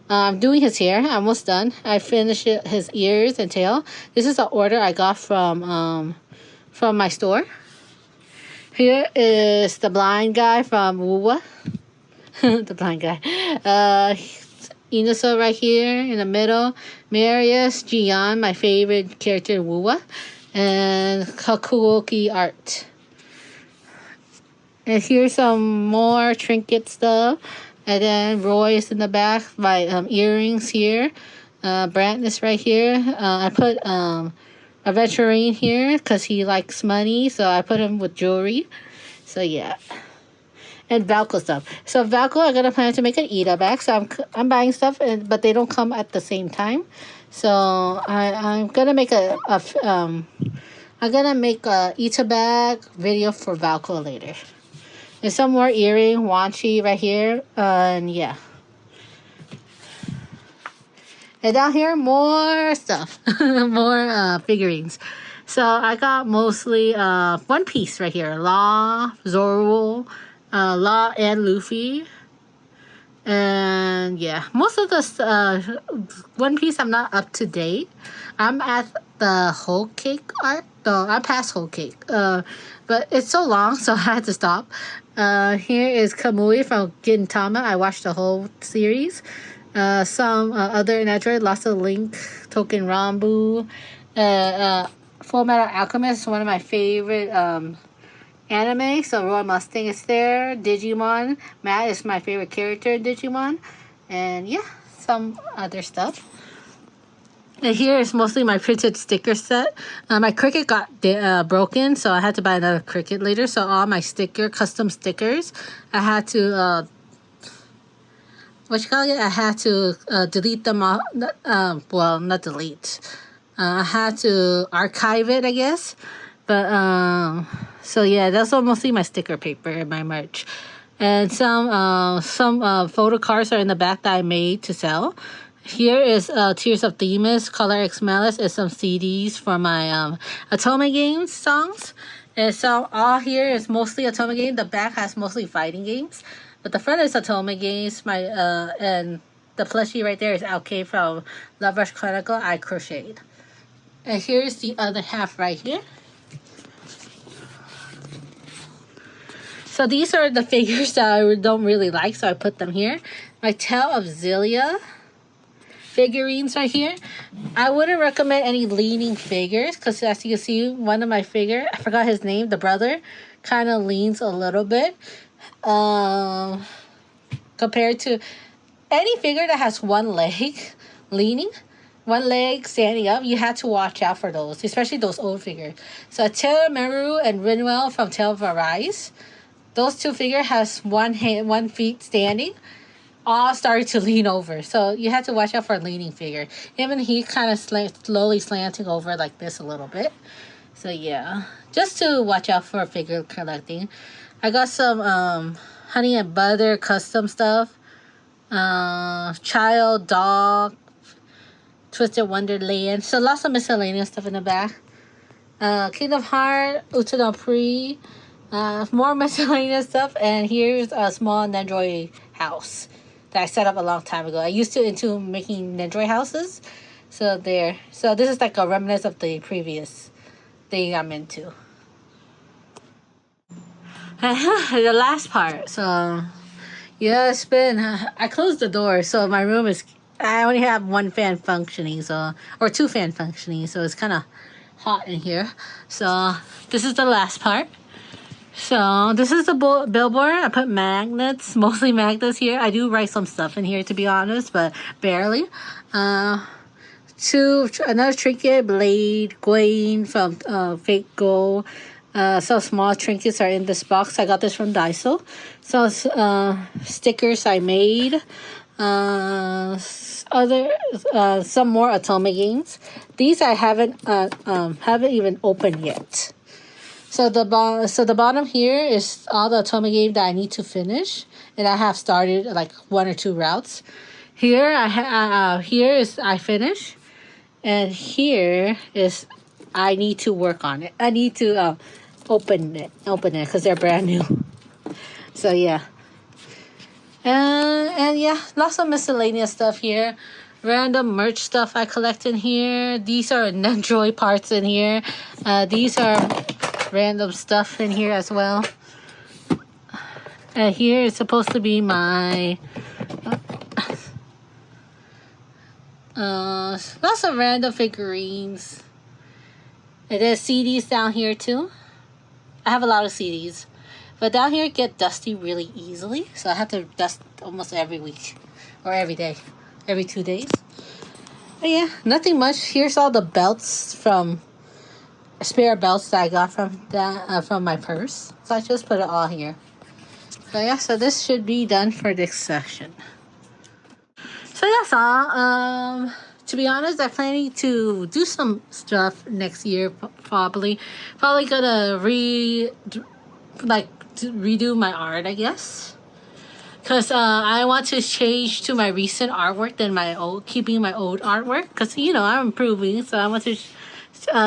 I'm doing his hair. I'm almost done. I finished his ears and tail. This is an order I got from my store. Here is the blind guy from Wuwa. The blind guy. Inuso right here in the middle. Marius, Jian, my favorite character in Wuwa. And Kakuoki art. And here's some more trinket stuff. And then Roy is in the back. My earrings here. Brant is right here. I put Aventurine here because he likes money. So I put him with jewelry. So yeah. And Valko stuff. So Valko, I'm gonna plan to make an Ida bag. So I'm buying stuff, but they don't come at the same time. So I'm gonna make a Ita bag video for Valko later. There's some more earring, Wanchi right here, and yeah. And down here, more stuff, more figurines. So I got mostly One Piece right here, Law, Zoro, Law and Luffy. And yeah, most of the One Piece I'm not up to date. I'm at the Whole Cake arc. No, I passed Whole Cake. But it's so long, so I had to stop. Here is Kamui from Gintama. I watched the whole series. Some other Android, lots of Link, Token Rambu. Full Metal Alchemist, one of my favorite anime. So Roy Mustang is there. Digimon. Matt is my favorite character in Digimon. And yeah, some other stuff. And here is mostly my printed sticker set. My Cricut got broken, so I had to buy another Cricut later. So all my custom stickers, I had to, I had to delete them all. Well, not delete. I had to archive it, I guess. But, so yeah, that's mostly my sticker paper and my merch. And some photo cards are in the back that I made to sell. Here is Tears of Themis, Color X Malice, and some CDs for my Otome games songs. And so all here is mostly Otome games. The back has mostly fighting games. But the front is Otome games. And the plushie right there is Aokei from Love Rush Chronicle I crocheted. And here's the other half right here. So these are the figures that I don't really like, so I put them here. My Tale of Xillia figurines right here. I wouldn't recommend any leaning figures because as you can see, one of my figure, I forgot his name, the brother, kind of leans a little bit. Compared to any figure that has one leg leaning, one leg standing up, you have to watch out for those, especially those old figures. So Terumeru and Rinwell from Tale of Arise. those two figure has one hand, one feet standing, all started to lean over. So you have to watch out for a leaning figure. Even he kind of slowly slanting over like this a little bit. So yeah, just to watch out for figure collecting. I got some Honey and Butter custom stuff. Child, dog, Twisted Wonderland. So lots of miscellaneous stuff in the back. Kingdom Hearts, Utano Pri. More miscellaneous stuff. And here's a small Nendoroid house that I set up a long time ago. I used to into making Nendoroid houses. So there. So this is like a remnant of the previous thing I'm into. The last part. So yeah, it's been I closed the door, so my room is, I only have one fan functioning, so, or two fan functioning, so it's kind of hot in here. So this is the last part. So this is the billboard. I put magnets, mostly magnets here. I do write some stuff in here, to be honest, but barely. Another trinket, Blade, Gwen from Fake Gold. So small trinkets are in this box. I got this from Daiso. So stickers I made. Some more Otome games. These I haven't even opened yet. So the bottom here is all the Otome game that I need to finish, and I have started like 1 or 2 routes. Here here is I finish, and here is I need to work on it. I need to open it because they're brand new. So yeah, and yeah, lots of miscellaneous stuff here. Random merch stuff I collect in here. These are Nendoroid parts in here. These are random stuff in here as well. And here is supposed to be my lots of random figurines. And there's CDs down here too. I have a lot of CDs, but down here get dusty really easily, so I have to dust almost every week or every day, every 2 days. But yeah, nothing much. Here's all the belts from spare belts that I got from my purse, so I just put it all here. So yeah, so this should be done for this section. So that's all. To be honest, I'm planning to do some stuff next year, probably gonna redo my art, I guess, because I want to change to my recent artwork than my old, keeping my old artwork, because you know I'm improving, so I want to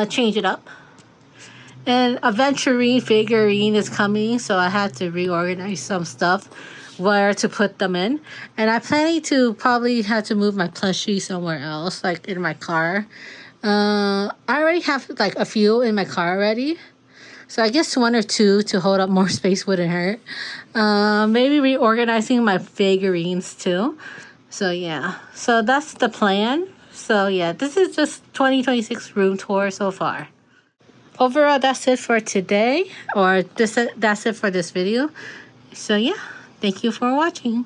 change it up. And Aventurine figurine is coming, so I had to reorganize some stuff, where to put them in. And I'm planning to probably have to move my plushie somewhere else, like in my car. I already have like a few in my car already, so I guess 1 or 2 to hold up more space wouldn't hurt. Maybe reorganizing my figurines too. So yeah, so that's the plan. So yeah, this is just 2026 room tour so far. Overall, that's it for today, or that's it for this video. So yeah, thank you for watching.